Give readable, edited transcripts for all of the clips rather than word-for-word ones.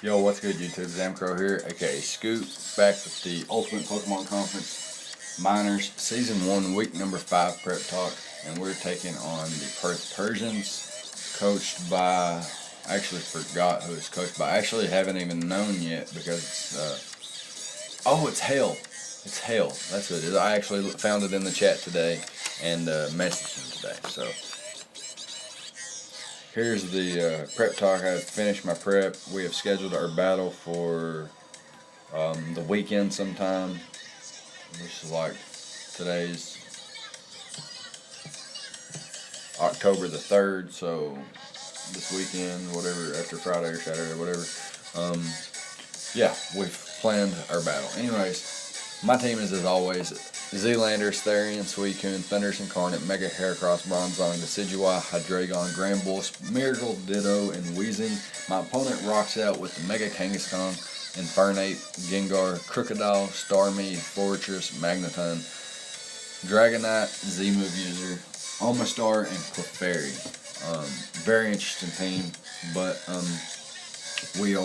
Yo, what's good, YouTube? Zamcrow here, aka Scoop, back with the Ultimate Pokemon Conference Minors Season 1, Week number 5 Prep Talk, and we're taking on the Perth Persians, coached by, I actually forgot who it's coached by. I actually haven't even known yet because it's Hale. It's Hale, that's what it is. I actually found it in the chat today and messaged him today, so. Here's the prep talk. I've finished my prep. We have scheduled our battle for the weekend sometime. This is like today's October the 3rd, so this weekend, whatever, after Friday or Saturday or whatever. Yeah, we've planned our battle. Anyways, my team is as always Zealander, Therian, Suicune, Thundurus Incarnate, Mega Heracross, Bronzong, Decidueye, Hydreigon, Grambull, Miracle, Ditto, and Weezing. My opponent rocks out with the Mega Kangaskhan, Infernape, Gengar, Crocodile, Starmie, Fortress, Magneton, Dragonite, Z-Move User, Omastar, and Clefairy. Very interesting team, but we're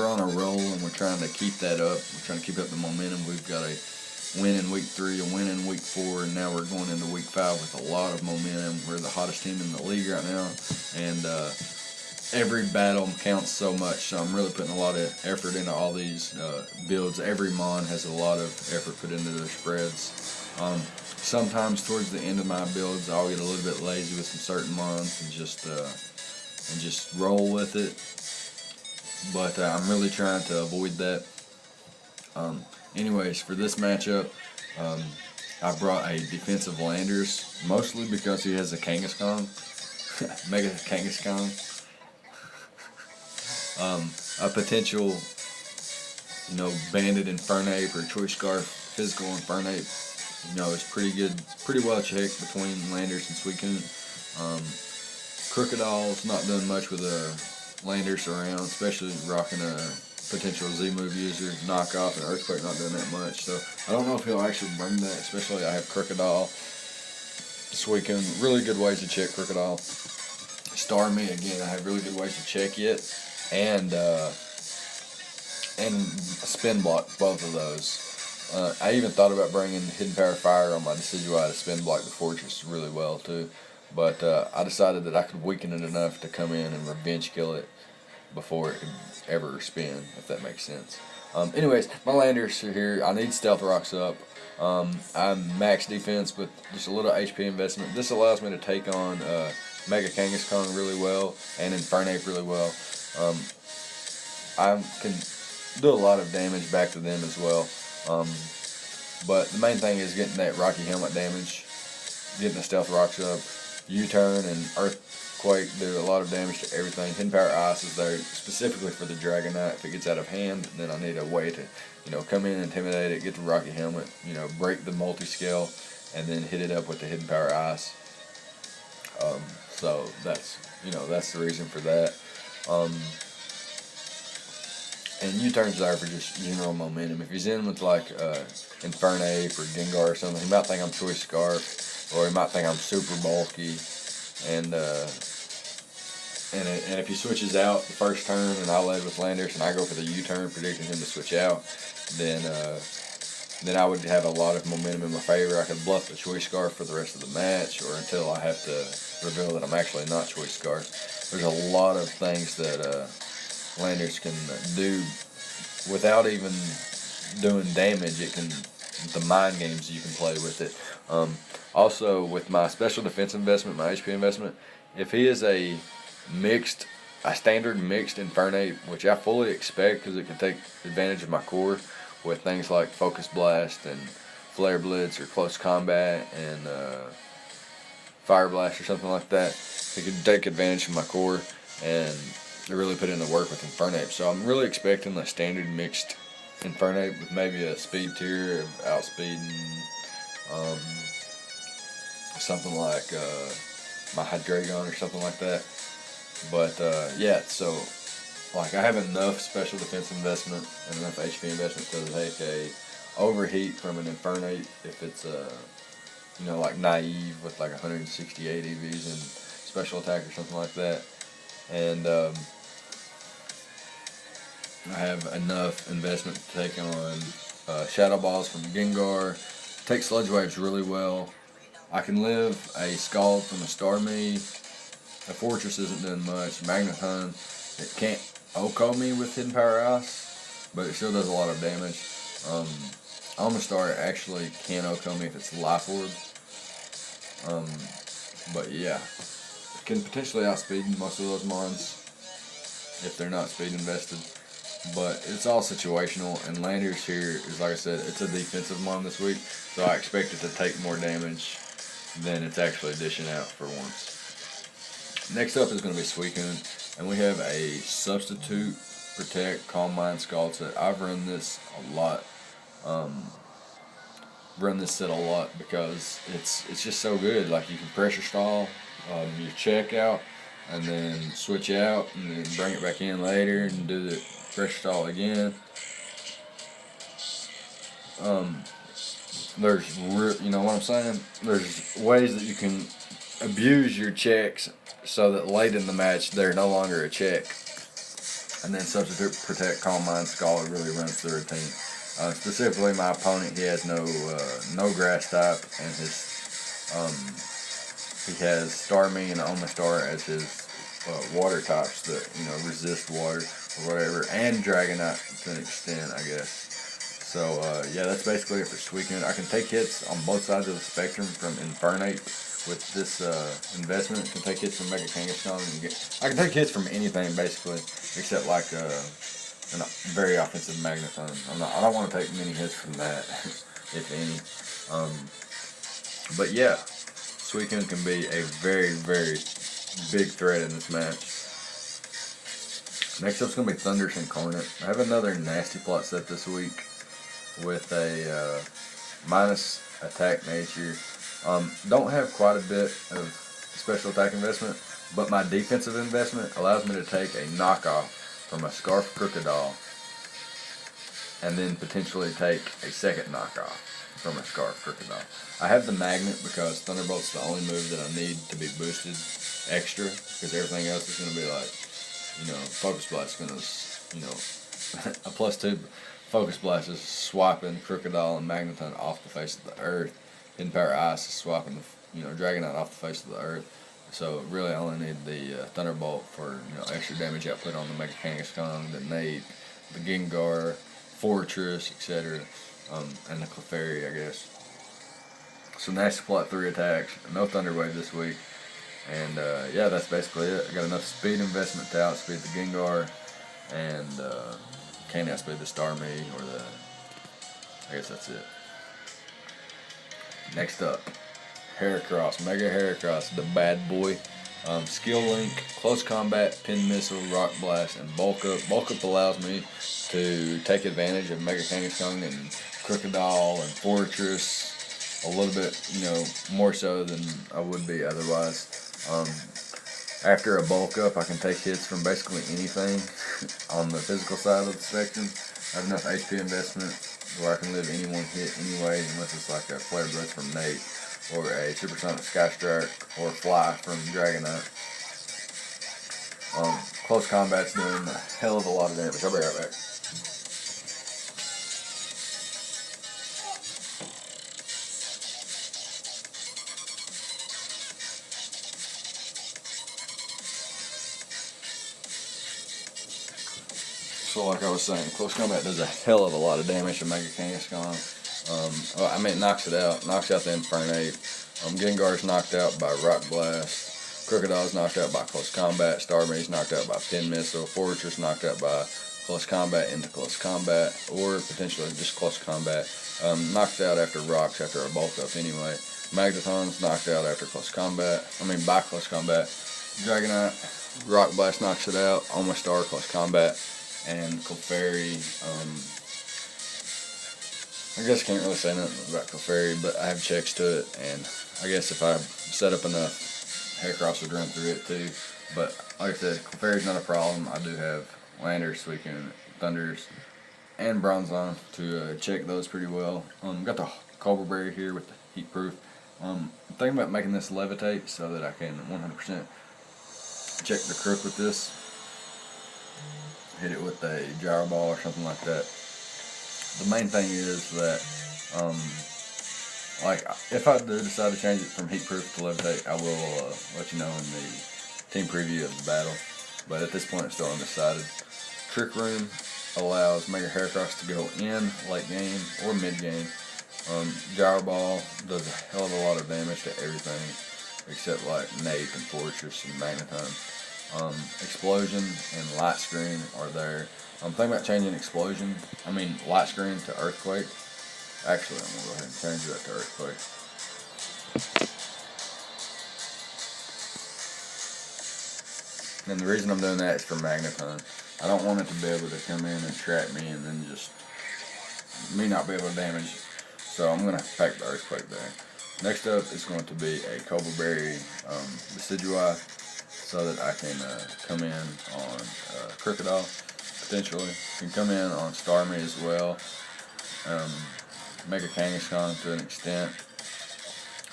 on a roll and we're trying to keep that up. We're trying to keep up the momentum. We've got a win in week 3, a win in week 4, and now we're going into week 5 with a lot of momentum. We're the hottest team in the league right now, and every battle counts so much. So I'm really putting a lot of effort into all these builds. Every mon has a lot of effort put into their spreads. Sometimes towards the end of my builds, I'll get a little bit lazy with some certain mons and just roll with it. But I'm really trying to avoid that. Anyways, for this matchup, I brought a defensive Landers, mostly because he has a Kangaskhan, Mega Kangaskhan, a potential, Banded Infernape or Choice Scarf Physical Infernape. It's pretty well checked between Landers and Suicune. Crocodile's not doing much with Landers around, especially rocking a potential Z-Move User, Knockoff, and Earthquake not doing that much. So I don't know if he'll actually bring that, especially I have Crocodile, Suicune, really good ways to check Crocodile. Starmie, again, I have really good ways to check it, and Spin Block, both of those. I even thought about bringing Hidden Power Fire on my Decidueye to Spin Block the Fortress really well too, but I decided that I could weaken it enough to come in and revenge kill it before it could ever spin, if that makes sense. Anyways, my Landers are here. I need Stealth Rocks up. I'm max defense with just a little HP investment. This allows me to take on Mega Kangaskhan really well and Infernape really well. I can do a lot of damage back to them as well. But the main thing is getting that Rocky Helmet damage, getting the Stealth Rocks up. U-Turn and Earthquake do a lot of damage to everything. Hidden Power Ice is there specifically for the Dragonite. If it gets out of hand, then I need a way to, come in, intimidate it, get the Rocky Helmet, break the multi-scale, and then hit it up with the Hidden Power Ice. So that's the reason for that. And U-Turn's there for just general momentum. If he's in with like Infernape or Gengar or something, he might think I'm Choice Scarf. Or he might think I'm super bulky, and if he switches out the first turn and I lead with Landers and I go for the U-turn predicting him to switch out, then I would have a lot of momentum in my favor. I could bluff the Choice Scarf for the rest of the match, or until I have to reveal that I'm actually not Choice Scarf. There's a lot of things that Landers can do without even doing damage. The mind games you can play with it. Also, with my special defense investment, my HP investment, if he is a standard mixed Infernape, which I fully expect because it can take advantage of my core with things like Focus Blast and Flare Blitz or Close Combat and Fire Blast or something like that, it can take advantage of my core and really put in the work with Infernape. So I'm really expecting the standard mixed Infernape with maybe a speed tier, outspeeding something like my Hydreigon or something like that. But yeah, so like I have enough special defense investment and enough HP investment to take a overheat from an Infernape if it's like naive with like 168 EVs and special attack or something like that. And I have enough investment to take on shadow balls from Gengar. Take sludge waves really well. I can live a Scald from a Starmie. A Fortress isn't doing much. Magneton, it can't OHKO me with Hidden Power Ice, but it still does a lot of damage. Omastar actually can OHKO me if it's Life Orb. But yeah, it can potentially outspeed most of those mons if they're not speed invested. But it's all situational, and Landers here is, like I said, it's a defensive mon this week, so I expect it to take more damage than it's actually dishing out for once. Next up is going to be Suicune, and we have a Substitute Protect Calm Mind Scald set. I've run this a lot. Run this set a lot because it's just so good. Like, you can pressure stall your check out, and then switch out, and then bring it back in later and do the pressure stall again. You know what I'm saying? There's ways that you can abuse your checks so that late in the match they're no longer a check. And then Substitute Protect Calm Mind Scald really runs the routine. Specifically, my opponent, he has no grass type, and he has Starmie and Omastar as his water types that resist water or whatever, and Dragonite to an extent, I guess. So yeah, that's basically it for Suicune. I can take hits on both sides of the spectrum from Infernape with this investment. I can take hits from Mega Kangaskhan. I can take hits from anything basically, except like a very offensive Magneton. I don't want to take many hits from that, if any. But yeah, Suicune can be a very, very big threat in this match. Next up's going to be Thundurus Incarnate. I have another nasty plot set this week with a minus attack nature. Don't have quite a bit of special attack investment, but my defensive investment allows me to take a knockoff from a Scarf Crocodile, and then potentially take a second knockoff from a Scarf Crocodile. I have the Magnet because Thunderbolt's the only move that I need to be boosted extra, because everything else is going to be like, Focus Blast is going to, a +2 Focus Blast is swiping Crocodile and Magneton off the face of the earth. Hidden Power Ice is swiping Dragonite off the face of the earth. So really, I only need the Thunderbolt for extra damage output on the Mega Kangaskhan, the Nate, the Gengar, Fortress, etc., and the Clefairy, I guess. So Nasty Plot 3 attacks, no Thunder Wave this week, and yeah, that's basically it. I got enough speed investment to outspeed the Gengar, and can't outspeed the Starmie I guess that's it. Next up, Heracross, Mega Heracross, the bad boy. Skill Link, Close Combat, Pin Missile, Rock Blast, and Bulk Up. Bulk Up allows me to take advantage of Mega Kangaskhan and Crocodile and Fortress a little bit, more so than I would be otherwise. After a Bulk Up, I can take hits from basically anything on the physical side of the spectrum. I have enough HP investment where I can live any one hit anyway, unless it's like a Flare Breath from Nate, or a Supersonic Sky Strike, or Fly from Dragonite. Close Combat's doing a hell of a lot of damage. I'll be right back. So like I was saying, Close Combat does a hell of a lot of damage to Mega Kangaskhan. It knocks it out. Knocks out the Infernape. Gengar's knocked out by Rock Blast. Crocodile's knocked out by Close Combat. Starmie's knocked out by Pin Missile. Fortress knocked out by Close Combat into Close Combat, or potentially just Close Combat. Knocked out after Rocks after a Bulk Up anyway. Magneton's knocked out after Close Combat. By Close Combat. Dragonite, Rock Blast knocks it out. Omastar, Close Combat. And Clefairy, I guess I can't really say nothing about Clefairy, but I have checks to it, and I guess if I set up enough, Heracross would run through it too. But like I said, Clefairy's not a problem. I do have Landers, Suicune, Thunders, and Bronzong to check those pretty well. Got the Cobra Berry here with the heat proof. I'm thinking about making this levitate so that I can 100% check the crook with this. hit it with a gyro ball or something like that. The main thing is that, like, if I do decide to change it from heat proof to levitate, I will let you know in the team preview of the battle. But at this point, it's still undecided. Trick Room allows Mega Heracross to go in late game or mid game. Gyro Ball does a hell of a lot of damage to everything except like Nate and Fortress and Magneton. Explosion and Light Screen are there. I'm thinking about changing Light Screen to Earthquake. Actually, I'm going to go ahead and change that to Earthquake. And the reason I'm doing that is for Magneton. I don't want it to be able to come in and trap me and then just me not be able to damage it. So I'm going to pack the Earthquake there. Next up is going to be a Cobra Berry Decidui, so that I can come in on Crocodile, potentially. Can come in on Starmie as well. Mega Kangaskhan to an extent.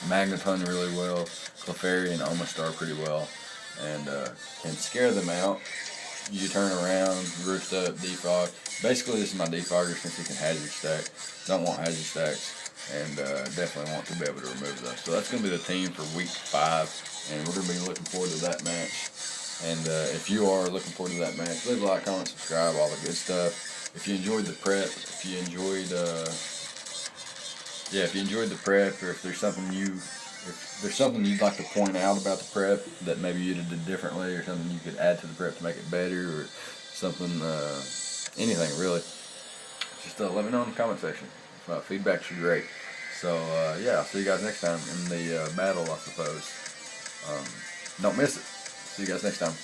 Magneton really well. Clefairy and Omastar pretty well. And can scare them out. You turn around, Roost Up, Defog. Basically, this is my defogger since he can hazard stack. Don't want hazard stacks, and definitely want to be able to remove those. So that's going to be the team for week 5, and we're going to be looking forward to that match. And if you are looking forward to that match, leave a like, comment, subscribe, all the good stuff. If you enjoyed the prep, if you enjoyed the prep, or if there's something you'd like to point out about the prep that maybe you did differently, or something you could add to the prep to make it better, or something, anything really, just let me know in the comment section. Feedback's great. So yeah, I'll see you guys next time in the battle, I suppose. Don't miss it. See you guys next time.